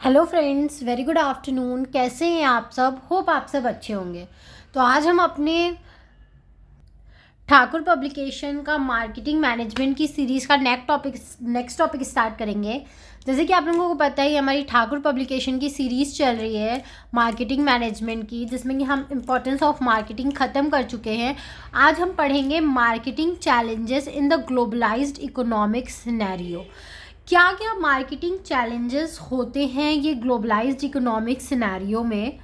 Hello friends, very good afternoon. कैसे हैं आप सब? होप आप सब अच्छे होंगे। तो आज हम अपने ठाकुर पब्लिकेशन का मार्केटिंग मैनेजमेंट की सीरीज़ का नेक्स्ट टॉपिक स्टार्ट करेंगे। जैसे कि आप लोगों को पता है, हमारी ठाकुर पब्लिकेशन की सीरीज़ चल रही है मार्केटिंग मैनेजमेंट की, जिसमें कि हम इम्पोर्टेंस ऑफ मार्केटिंग ख़त्म कर चुके हैं। आज हम पढ़ेंगे marketing challenges in the globalised economic scenario. क्या क्या मार्केटिंग चैलेंजेस होते हैं ये ग्लोबलाइज्ड इकोनॉमिक सिनेरियो में।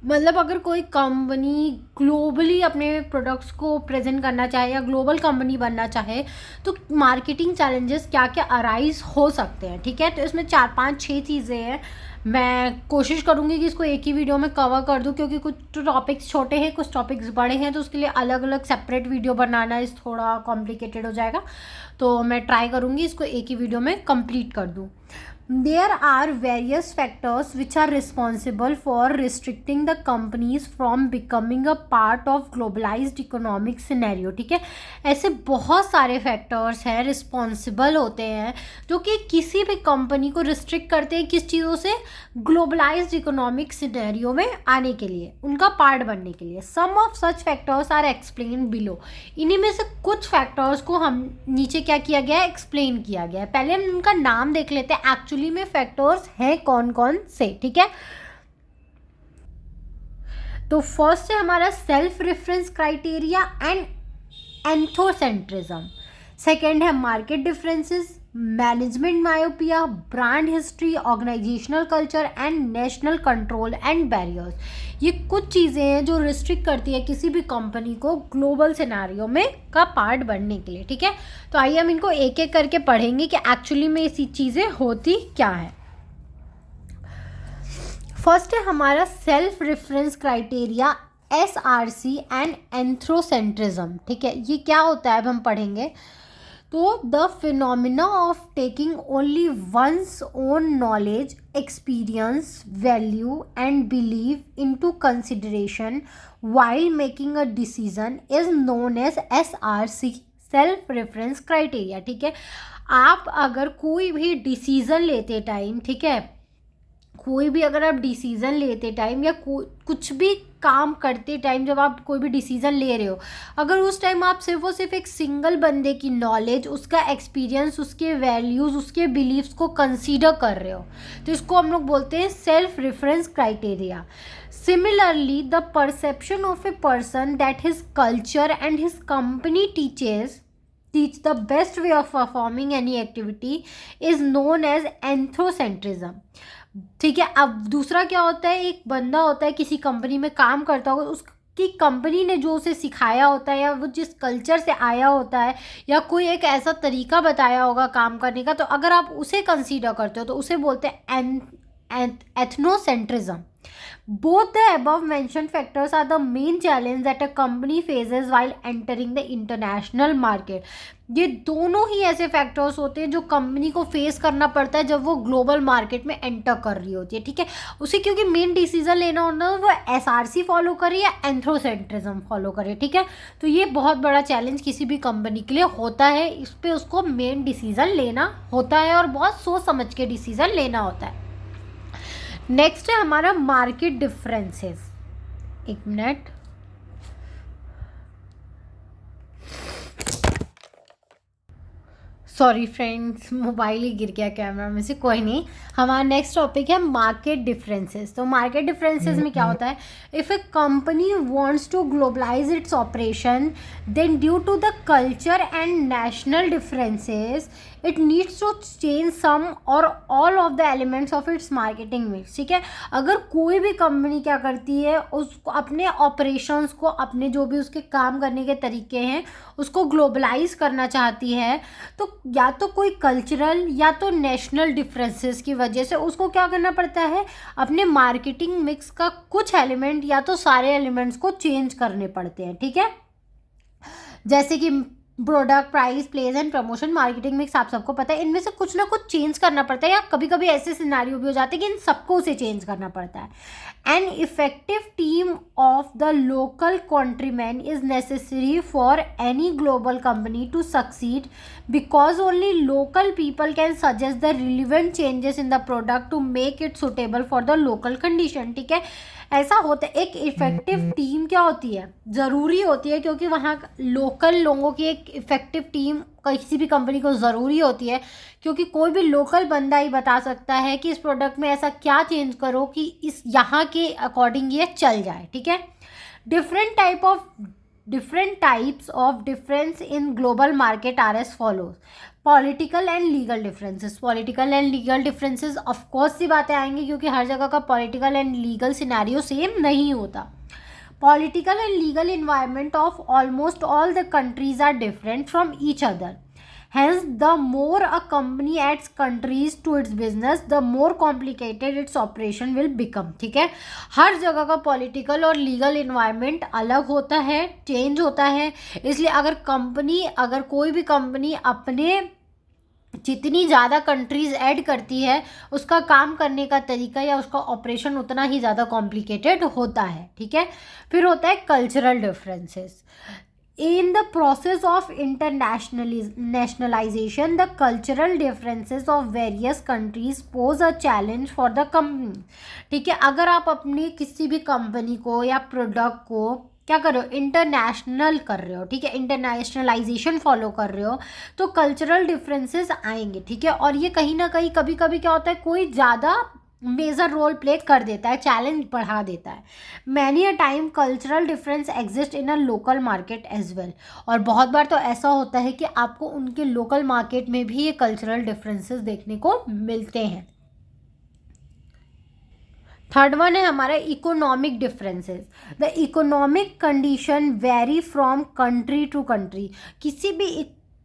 मतलब अगर कोई कंपनी ग्लोबली अपने प्रोडक्ट्स को प्रेजेंट करना चाहे या ग्लोबल कंपनी बनना चाहे तो मार्केटिंग चैलेंजेस क्या क्या अराइज हो सकते हैं। ठीक है, तो इसमें 4 5 6 चीज़ें हैं। मैं कोशिश करूँगी कि इसको एक ही वीडियो में कवर कर दूँ, क्योंकि कुछ टॉपिक्स छोटे हैं, कुछ टॉपिक्स बड़े हैं, तो उसके लिए अलग अलग सेपरेट वीडियो बनाना इस थोड़ा कॉम्प्लिकेटेड हो जाएगा। तो मैं ट्राई करूँगी इसको एक ही वीडियो में कंप्लीट कर दूँ। There are various factors which are responsible for restricting the companies from becoming a part of globalized economic scenario। ठीक है, ऐसे बहुत सारे फैक्टर्स हैं, रिस्पॉन्सिबल होते हैं, जो कि किसी भी कंपनी को रिस्ट्रिक्ट करते हैं किस चीज़ों से, ग्लोबलाइज्ड इकोनॉमिक सिनेरियो में आने के लिए, उनका पार्ट बनने के लिए। Some of such factors are explain below. इन्हीं में से कुछ फैक्टर्स को हम नीचे क्या किया गया है, एक्सप्लेन किया गया है। पहले हम उनका नाम देख लेते हैं, एक्चुअली में फैक्टर्स हैं कौन कौन से। ठीक है, तो फर्स्ट है हमारा self reference criteria and ethnocentrism. Second है market differences, management myopia, brand history, organizational culture and national control and barriers. ये कुछ चीज़ें हैं जो रिस्ट्रिक्ट करती है किसी भी कंपनी को ग्लोबल सिनेरियो में का पार्ट बनने के लिए। ठीक है, तो आइए हम इनको एक एक करके पढ़ेंगे कि एक्चुअली में ये चीज़ें होती क्या है। फर्स्ट है हमारा self reference criteria, SRC and ethnocentrism. ठीक है, ये क्या होता है अब हम पढ़ेंगे। तो the phenomena of taking only one's own knowledge, experience, value and believe into consideration while making a decision is known as SRC, self reference criteria. ठीक है, आप अगर कोई भी डिसीजन लेते टाइम, ठीक है, कोई भी अगर आप डिसीज़न लेते टाइम या कुछ भी काम करते टाइम, जब आप कोई भी डिसीज़न ले रहे हो, अगर उस टाइम आप सिर्फ और सिर्फ एक सिंगल बंदे की नॉलेज, उसका एक्सपीरियंस, उसके वैल्यूज़, उसके बिलीव्स को कंसीडर कर रहे हो, तो इसको हम लोग बोलते हैं self reference criteria. Similarly the perception of a person that his culture and his company teach the best way of performing any activity is known as anthropocentrism। ठीक है, अब दूसरा क्या होता है, एक बंदा होता है किसी कंपनी में काम करता होगा, उसकी कंपनी ने जो उसे सिखाया होता है या वो जिस कल्चर से आया होता है या कोई एक ऐसा तरीका बताया होगा काम करने का, तो अगर आप उसे कंसीडर करते हो तो उसे बोलते हैं ethnocentrism. Both the above mentioned factors are the main challenge that a company faces while entering the international market। ये दोनों ही ऐसे फैक्टर्स होते हैं जो कंपनी को फेस करना पड़ता है जब वो ग्लोबल मार्केट में एंटर कर रही होती है। ठीक है, उसे क्योंकि मेन डिसीजन लेना होता है, वो SRC फॉलो करे या एंथ्रोसेंट्रिज्म फॉलो करे। ठीक है, तो ये बहुत बड़ा चैलेंज किसी भी कंपनी के लिए होता है, इस पर उसको मेन डिसीजन लेना होता है और बहुत सोच समझ के डिसीजन लेना होता है। नेक्स्ट है हमारा मार्केट डिफरेंसेस। एक मिनट, सॉरी फ्रेंड्स, मोबाइल ही गिर गया कैमरा में से, कोई नहीं। हमारा नेक्स्ट टॉपिक है मार्केट डिफरेंसेस। तो मार्केट डिफरेंसेस में क्या होता है, if a company wants to globalize its operation then due to the culture and national differences it needs to change some or all of the elements of its marketing mix. ठीक है, अगर कोई भी company क्या करती है, उसको अपने ऑपरेशंस को, अपने जो भी उसके काम करने के तरीके हैं, उसको ग्लोबलाइज करना चाहती है, तो या तो कोई कल्चरल या तो नेशनल डिफरेंसेस की वजह से उसको क्या करना पड़ता है, अपने मार्केटिंग मिक्स का कुछ एलिमेंट या तो सारे एलिमेंट्स को चेंज करने पड़ते हैं। ठीक है, जैसे कि product, price, place and promotion, marketing mix, आप सबको पता है। इनमें से कुछ ना कुछ चेंज करना पड़ता है, या कभी कभी ऐसे सिनारियो भी हो जाते हैं कि इन सबको उसे चेंज करना पड़ता है। An effective team of the local countryman is necessary for any global company to succeed, because only local people can suggest the relevant changes in the product to make it suitable for the local condition. ठीक है, ऐसा होता है। एक effective team क्या होती है, ज़रूरी होती है, क्योंकि वहाँ लोकल लोगों की एक इफेक्टिव टीम किसी भी कंपनी को ज़रूरी होती है, क्योंकि कोई भी लोकल बंदा ही बता सकता है कि इस प्रोडक्ट में ऐसा क्या चेंज करो कि इस यहाँ के अकॉर्डिंग ये चल जाए। ठीक है, different types of difference in global market are as follows. Political and legal differences. Political and legal differences of course सी बातें आएंगी, क्योंकि हर जगह का political and legal scenario same नहीं होता। Political and legal environment of almost all the countries are different from each other. Hence, the more a company adds countries to its business, the more complicated its operation will become. ठीक है, हर जगह का political और legal environment अलग होता है, change होता है। इसलिए अगर कोई भी कंपनी अपने जितनी ज़्यादा कंट्रीज़ ऐड करती है, उसका काम करने का तरीका या उसका ऑपरेशन उतना ही ज़्यादा कॉम्प्लिकेटेड होता है। ठीक है, फिर होता है cultural differences. In the process of internationalization, the cultural differences of various countries pose a challenge for the company. ठीक है, अगर आप अपनी किसी भी कंपनी को या प्रोडक्ट को क्या कर रहे हो, इंटरनेशनल कर रहे हो, ठीक है, इंटरनेशनलाइजेशन फॉलो कर रहे हो, तो कल्चरल डिफरेंसेस आएंगे। ठीक है, और ये कहीं ना कहीं कभी कभी क्या होता है, कोई ज़्यादा मेजर रोल प्ले कर देता है, चैलेंज बढ़ा देता है। Many a time cultural difference exist in a local market as well. और बहुत बार तो ऐसा होता है कि आपको उनके लोकल मार्केट में भी ये कल्चरल डिफरेंसेस देखने को मिलते हैं। थर्ड वन है हमारा economic differences. The economic condition vary from country to country.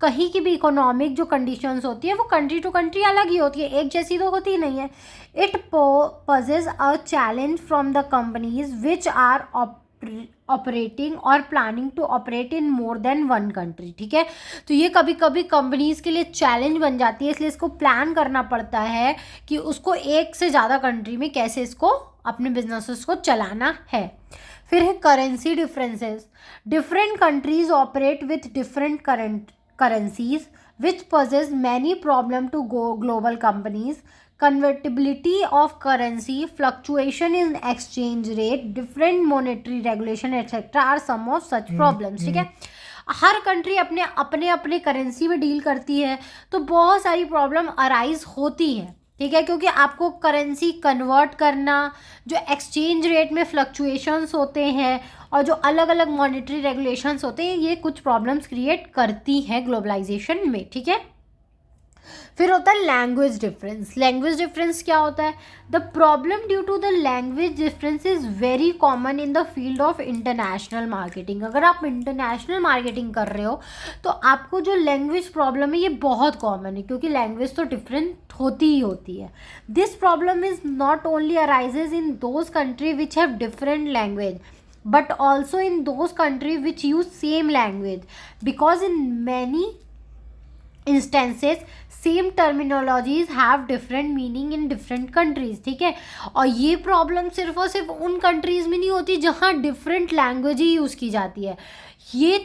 कहीं की भी इकोनॉमिक जो कंडीशंस होती है वो कंट्री टू कंट्री अलग ही होती है, एक जैसी तो होती नहीं है। It poses a challenge from the companies which are operating or planning to operate in more than one country. ठीक है, तो ये कभी कभी कंपनीज के लिए चैलेंज बन जाती है, इसलिए इसको प्लान करना पड़ता है कि उसको एक से ज़्यादा कंट्री में कैसे इसको अपने बिजनेसेस को चलाना है। फिर है currency differences. Different countries operate with different currencies which poses many problem to global companies. Convertibility of currency, fluctuation in exchange rate, different monetary regulation etc. are some of such problems. ठीक है, हर country अपने currency में deal करती है, तो बहुत सारी प्रॉब्लम अराइज होती है। ठीक है, क्योंकि आपको करेंसी कन्वर्ट करना, जो एक्सचेंज रेट में फ्लक्चुएशंस होते हैं और जो अलग अलग मॉनेटरी रेगुलेशंस होते हैं, ये कुछ प्रॉब्लम्स क्रिएट करती हैं ग्लोबलाइजेशन में। ठीक है, फिर होता है लैंग्वेज डिफरेंस। लैंग्वेज डिफरेंस क्या होता है, the problem due to the language difference is very common in the field of international marketing. अगर आप इंटरनेशनल मार्केटिंग कर रहे हो तो आपको जो लैंग्वेज प्रॉब्लम है ये बहुत कॉमन है, क्योंकि लैंग्वेज तो डिफरेंट होती ही होती है। This problem is not only arises in those country which have different language, but also in those countries which use same language, because in many instances same terminologies have different meaning in different countries. ठीक है, और ये problem सिर्फ और सिर्फ उन countries में नहीं होती जहाँ डिफरेंट लैंग्वेज ही यूज़ की जाती है, ये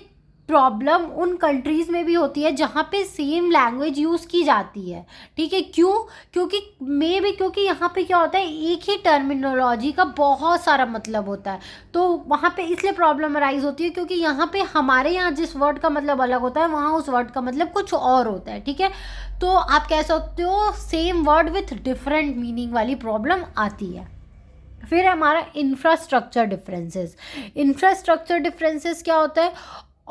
प्रॉब्लम उन कंट्रीज़ में भी होती है जहाँ पे सेम लैंग्वेज यूज़ की जाती है। ठीक है, क्योंकि यहाँ पे क्या होता है, एक ही टर्मिनोलॉजी का बहुत सारा मतलब होता है, तो वहाँ पे इसलिए प्रॉब्लम अराइज होती है, क्योंकि यहाँ पे हमारे यहाँ जिस वर्ड का मतलब अलग होता है, वहाँ उस वर्ड का मतलब कुछ और होता है। ठीक है, तो आप कह सकते हो same word with different meaning वाली प्रॉब्लम आती है। फिर हमारा इंफ्रास्ट्रक्चर डिफरेंसेस। इंफ्रास्ट्रक्चर डिफरेंसेस क्या होता है,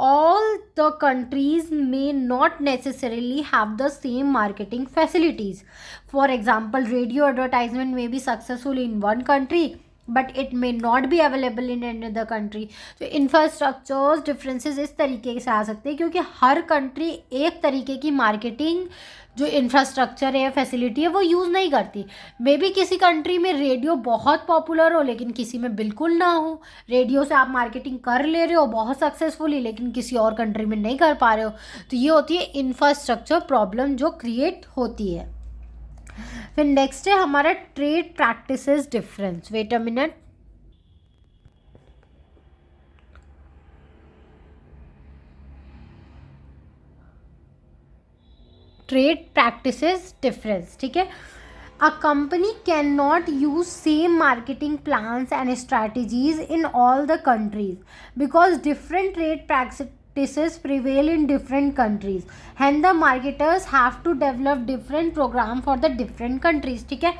all the countries may not necessarily have the same marketing facilities. For example, radio advertisement may be successful in one country but it may not be available in any other country. तो infrastructures differences इस तरीके से आ सकते हैं क्योंकि हर country एक तरीके की मार्केटिंग जो इंफ्रास्ट्रक्चर है या फैसिलिटी है वो यूज़ नहीं करती। मे बी किसी कंट्री में रेडियो बहुत पॉपुलर हो लेकिन किसी में बिल्कुल ना हो। रेडियो से आप मार्केटिंग कर ले रहे हो बहुत सक्सेसफुली लेकिन किसी और कंट्री में नहीं कर पा रहे हो। तो ये होती है इंफ्रास्ट्रक्चर प्रॉब्लम जो क्रिएट होती है। फिर नेक्स्ट है हमारा trade practices difference. Wait a minute. Trade practices difference, ठीक है। A company can not use same marketing plans and strategies in all the countries because different trade practices prevail in different countries. Hence the marketers have to develop different program for the different countries. ठीक है।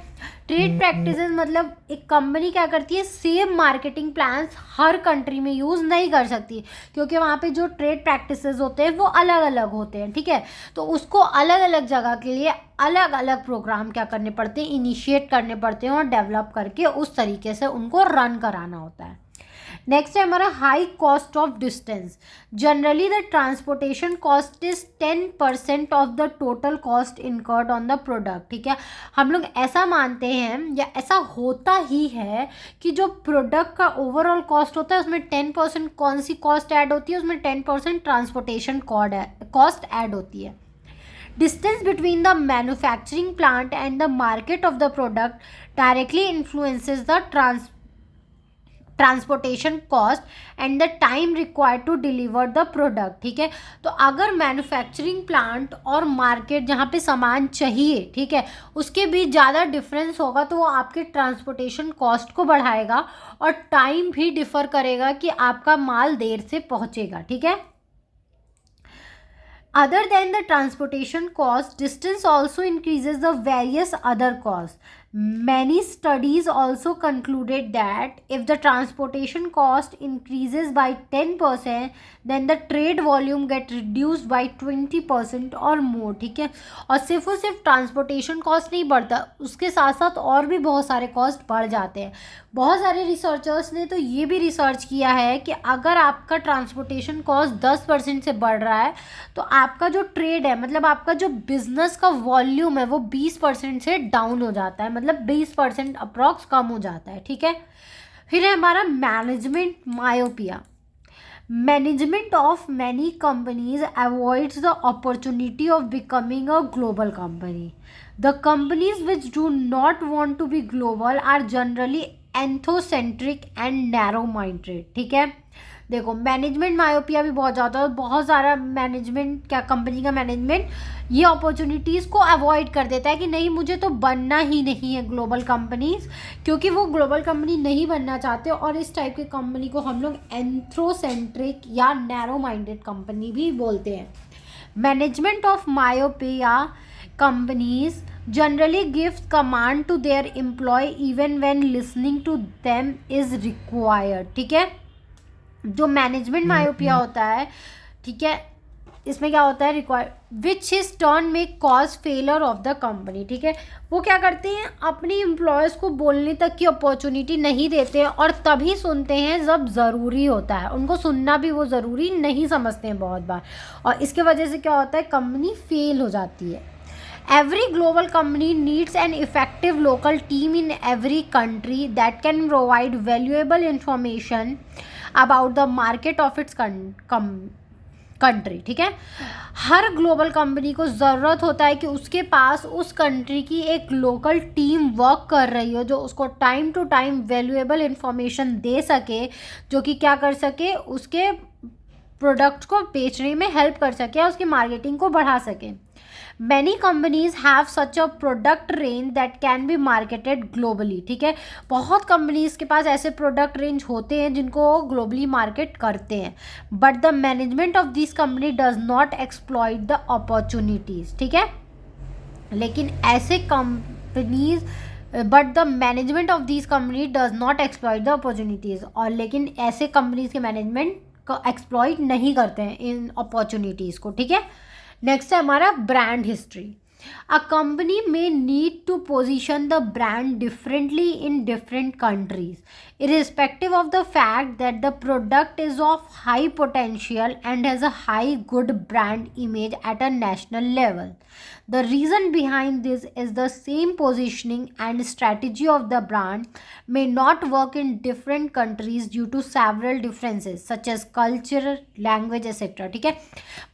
Trade practices मतलब एक company क्या करती है, same marketing plans हर country में use नहीं कर सकती क्योंकि वहाँ पे जो ट्रेड प्रैक्टिसेस होते हैं वो अलग अलग होते हैं। ठीक है। तो उसको अलग अलग जगह के लिए अलग अलग प्रोग्राम क्या करने पड़ते हैं, इनिशिएट करने पड़ते हैं और डेवलप करके उस तरीके से उनको रन कराना होता है। नेक्स्ट है हमारा high cost of distance. Generally the transportation cost is 10% of the total cost incurred on the product. ठीक है। हम लोग ऐसा मानते हैं या ऐसा होता ही है कि जो प्रोडक्ट का ओवरऑल कॉस्ट होता है उसमें 10% कौन सी कॉस्ट ऐड होती है, उसमें 10% ट्रांसपोर्टेशन कॉस्ट ऐड होती है। Distance between the manufacturing plant and the market of the product directly influences the transportation cost and the time required to deliver the product. ठीक है। तो अगर मैन्युफैक्चरिंग प्लांट और मार्केट जहाँ पे सामान चाहिए, ठीक है, उसके बीच ज़्यादा डिफरेंस होगा तो वो आपके ट्रांसपोर्टेशन कॉस्ट को बढ़ाएगा और टाइम भी डिफर करेगा कि आपका माल देर से पहुँचेगा। ठीक है। Other than the transportation cost, distance also increases the various other costs. Many studies also concluded that if the transportation cost increases by 10%, then the trade volume get reduced by 20% or more. ठीक है। और सिर्फ transportation cost नहीं बढ़ता, उसके साथ साथ और भी बहुत सारे कॉस्ट बढ़ जाते हैं। बहुत सारे रिसर्चर्स ने तो ये भी रिसर्च किया है कि अगर आपका ट्रांसपोर्टेशन कॉस्ट 10% से बढ़ रहा है तो आपका जो ट्रेड है, मतलब आपका जो बिजनेस का वॉल्यूम है वो 20% से डाउन हो जाता है, मतलब 20% अप्रॉक्स कम हो जाता है। ठीक है। फिर है हमारा management myopia. Management of many companies avoids the opportunity of becoming a global company. The companies which do not want to be global are generally ethnocentric and narrow minded. ठीक है। देखो मैनेजमेंट मायोपिया भी बहुत ज़्यादा, बहुत सारा management क्या company का मैनेजमेंट ये अपॉर्चुनिटीज़ को अवॉइड कर देता है कि नहीं मुझे तो बनना ही नहीं है ग्लोबल कंपनीज, क्योंकि वो ग्लोबल कंपनी नहीं बनना चाहते और इस टाइप की कंपनी को हम लोग एंथ्रोसेंट्रिक या नैरो माइंडेड कंपनी भी बोलते हैं। Management of myopia companies generally gives command to their employee even when listening to them is required। ठीक है। जो मैनेजमेंट मायोपिया होता है, ठीक है, इसमें क्या होता है, रिक्वायर विच इज टर्न में cause failure of the company. ठीक है। वो क्या करते हैं, अपनी एम्प्लॉयज़ को बोलने तक की अपॉर्चुनिटी नहीं देते हैं और तभी सुनते हैं जब ज़रूरी होता है, उनको सुनना भी वो ज़रूरी नहीं समझते हैं बहुत बार, और इसके वजह से क्या होता है, कंपनी फेल हो जाती है। Every global company needs an effective local team in every country that can provide valuable information about the market of its country। ठीक है। हर ग्लोबल कंपनी को ज़रूरत होता है कि उसके पास उस कंट्री की एक लोकल टीम वर्क कर रही हो जो उसको time to time valuable information दे सके, जो कि क्या कर सके, उसके प्रोडक्ट को बेचने में हेल्प कर सके, उसकी मार्केटिंग को बढ़ा सके। Many companies have such a product range that can be marketed globally। ठीक है। बहुत कंपनीज के पास ऐसे प्रोडक्ट रेंज होते हैं जिनको ग्लोबली मार्केट करते हैं, but the management of this company does not exploit the opportunities. ठीक है। लेकिन ऐसे companies but the management of this company does not exploit the opportunities, और लेकिन ऐसे कंपनीज के मैनेजमेंट को एक्सप्लॉइट नहीं करते हैं इन अपॉर्चुनिटीज़ को। ठीक है। नेक्स्ट है हमारा brand history. A company may need to position the brand differently in different countries, irrespective of the fact that the product is of high potential and has a high good brand image at a national level. The reason behind this is the same positioning and strategy of the brand may not work in different countries due to several differences such as culture, language, etc. ठीक है,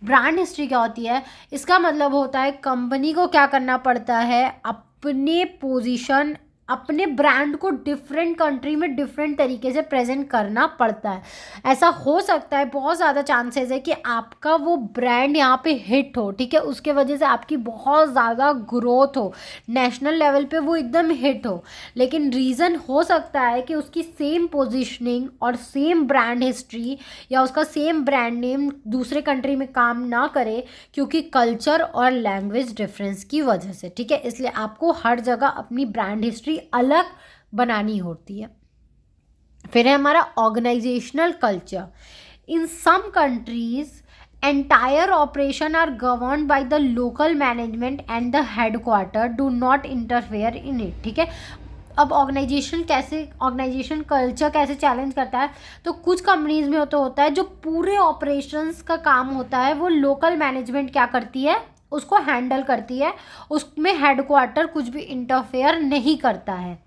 brand history क्या होती है? इसका मतलब होता है company को क्या करना पड़ता है, अपने पोजीशन, अपने ब्रांड को डिफरेंट कंट्री में डिफरेंट तरीके से प्रेजेंट करना पड़ता है. ऐसा हो सकता है, बहुत ज़्यादा चांसेस है कि आपका वो ब्रांड यहाँ पे हिट हो, ठीक है, उसके वजह से आपकी बहुत ज़्यादा ग्रोथ हो, नेशनल लेवल पे वो एकदम हिट हो. लेकिन रीज़न हो सकता है कि उसकी सेम पोजीशनिंग और सेम ब्रांड हिस्ट्री या उसका सेम ब्रांड नेम दूसरे कंट्री में काम ना करे क्योंकि कल्चर और लैंग्वेज डिफरेंस की वजह से. ठीक है, इसलिए आपको हर जगह अपनी ब्रांड हिस्ट्री अलग बनानी होती है. फिर है हमारा organisational culture. In some countries entire operation are governed by the local management and the headquarter do not interfere in it. ठीक है, अब ऑर्गेनाइजेशन कल्चर कैसे चैलेंज करता है? तो कुछ कंपनीज में तो होता है जो पूरे ऑपरेशंस का काम होता है वो लोकल मैनेजमेंट क्या करती है, उसको हैंडल करती है, उसमें हेडक्वार्टर कुछ भी इंटरफेयर नहीं करता है.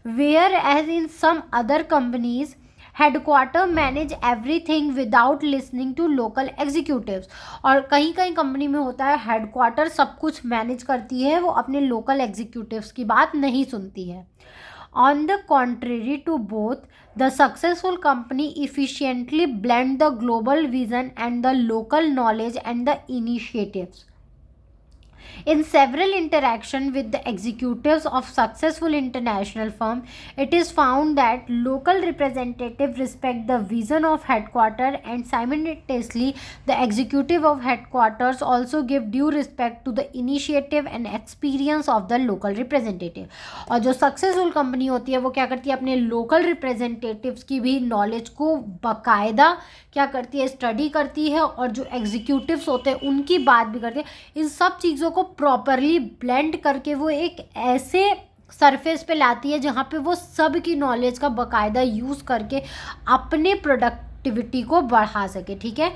Whereas in some other companies headquarter manage everything without listening to local executives. और कहीं कहीं कंपनी में होता है हेडक्वार्टर सब कुछ मैनेज करती है, वो अपने लोकल एग्जीक्यूटिव्स की बात नहीं सुनती है. On the contrary to both, the successful company efficiently blend the global vision and the local knowledge and the initiatives. In several interactions with the executives of successful international firms, it is found that local representatives respect the vision of headquarters and simultaneously the executive of headquarters also give due respect to the initiative and experience of the local representative. और जो successful company होती है वो क्या करती है, अपने local representatives की भी नॉलेज को बाकायदा क्या करती है, स्टडी करती है, और जो एग्जीक्यूटिव्स होते हैं उनकी बात भी करती है. इन सब चीज़ों को प्रॉपरली ब्लेंड करके वो एक ऐसे सरफेस पे लाती है जहाँ पे वो सब की नॉलेज का बाकायदा यूज़ करके अपने प्रोडक्टिविटी को बढ़ा सके. ठीक है,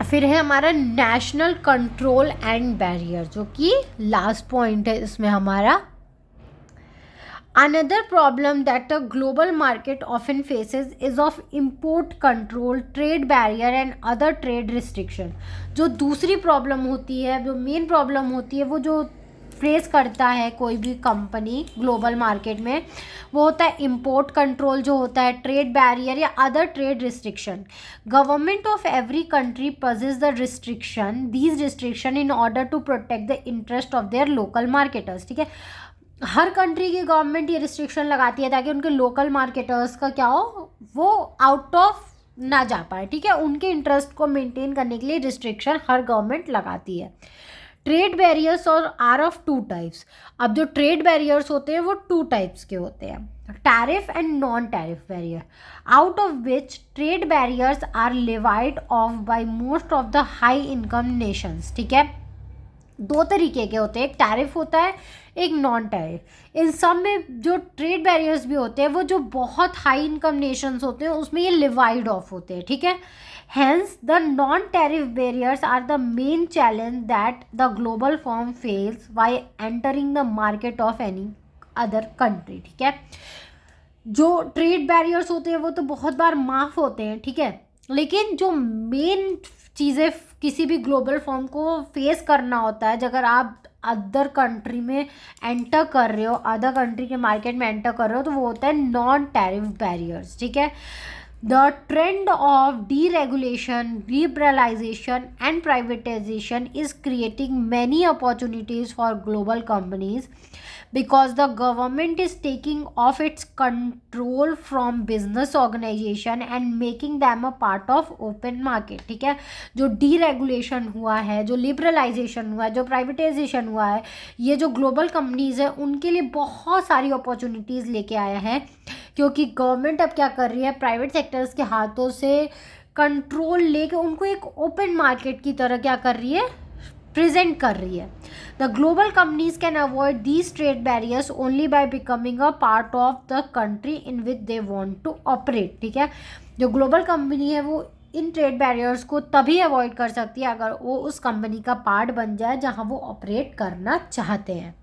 फिर है हमारा नेशनल कंट्रोल एंड बैरियर, जो कि लास्ट पॉइंट है इसमें हमारा. Another problem that the global market often faces is of import control, trade barrier and other trade restriction. जो दूसरी प्रॉब्लम होती है, जो मेन प्रॉब्लम होती है, वो जो फेस करता है कोई भी कंपनी ग्लोबल मार्केट में, वो होता है इम्पोर्ट कंट्रोल जो होता है, ट्रेड बैरियर या other trade restriction. Government of every country possess the restriction, these restriction in order to protect the interest of their local marketers. ठीक है, हर कंट्री की गवर्नमेंट ये रिस्ट्रिक्शन लगाती है ताकि उनके लोकल मार्केटर्स का क्या हो, वो आउट ऑफ ना जा पाए. ठीक है, उनके इंटरेस्ट को मेंटेन करने के लिए रिस्ट्रिक्शन हर गवर्नमेंट लगाती है. ट्रेड बैरियर्स और आर ऑफ टू टाइप्स. अब जो ट्रेड बैरियर्स होते हैं वो टू टाइप्स के होते हैं, tariff and non tariff barrier, out of which trade barriers are levied off by most of the high income nations. ठीक है, दो तरीके के होते हैं, एक टैरिफ होता है, एक नॉन टैरिफ. इन सब में जो ट्रेड बैरियर्स भी होते हैं वो जो बहुत हाई इनकम नेशंस होते हैं उसमें ये लिवाइड ऑफ होते हैं. ठीक है, hence the non tariff barriers are the main challenge that the global firm face by entering the market of any other country. ठीक है, जो ट्रेड बैरियर्स होते हैं वो तो बहुत बार माफ़ होते हैं. ठीक है, लेकिन जो मेन चीज़ें किसी भी ग्लोबल फर्म को फेस करना होता है, अगर आप अदर कंट्री में एंटर कर रहे हो, अदर कंट्री के मार्केट में एंटर कर रहे हो, तो वो होता है नॉन टैरिफ बैरियर्स. ठीक है, the trend of deregulation, liberalisation and privatisation is creating many opportunities for global companies because the government is taking off its control from business organization and making them a part of open market. ठीक है, जो deregulation हुआ है, जो liberalisation हुआ है, जो privatisation हुआ है, ये जो ग्लोबल कंपनीज है उनके लिए बहुत सारी अपॉर्चुनिटीज़ लेके आया है, क्योंकि गवर्नमेंट अब क्या कर रही है, प्राइवेट सेक्टर्स के हाथों से कंट्रोल लेके उनको एक ओपन मार्केट की तरह क्या कर रही है, प्रेजेंट कर रही है। The global companies can avoid these trade barriers only by becoming a part of the country in which they want to operate. ठीक है, जो ग्लोबल कंपनी है वो इन ट्रेड बैरियर्स को तभी अवॉइड कर सकती है अगर वो उस कंपनी का पार्ट बन जाए जहां वो ऑपरेट करना चाहते हैं।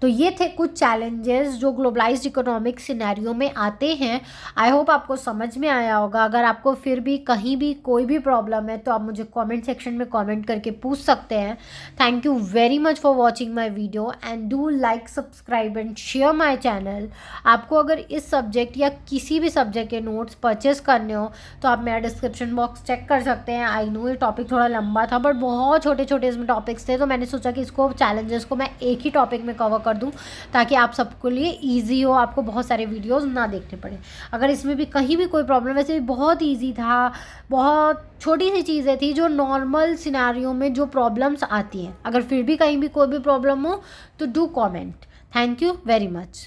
तो ये थे कुछ चैलेंजेस जो ग्लोबलाइज्ड इकोनॉमिक सिनेरियो में आते हैं। आई होप आपको समझ में आया होगा। अगर आपको फिर भी कहीं भी कोई भी प्रॉब्लम है तो आप मुझे कमेंट सेक्शन में कमेंट करके पूछ सकते हैं। Thank you very much for watching my video and do like, subscribe and share my channel. आपको अगर इस सब्जेक्ट या किसी भी सब्जेक्ट के नोट्स परचेस करने हो तो आप मेरा डिस्क्रिप्शन बॉक्स चेक कर सकते हैं। आई नो ये टॉपिक थोड़ा लंबा था बट बहुत छोटे छोटे इसमें टॉपिक्स थे, तो मैंने सोचा कि इसको चैलेंजेस को मैं एक ही टॉपिक में कवर कर दूं ताकि आप सबके लिए इजी हो, आपको बहुत सारे वीडियोस ना देखने पड़े। अगर इसमें भी कहीं भी कोई प्रॉब्लम, वैसे भी बहुत इजी था, बहुत छोटी सी चीज़ें थी जो नॉर्मल सिनेरियो में जो प्रॉब्लम्स आती हैं। अगर फिर भी कहीं भी कोई भी प्रॉब्लम हो तो do comment. Thank you very much.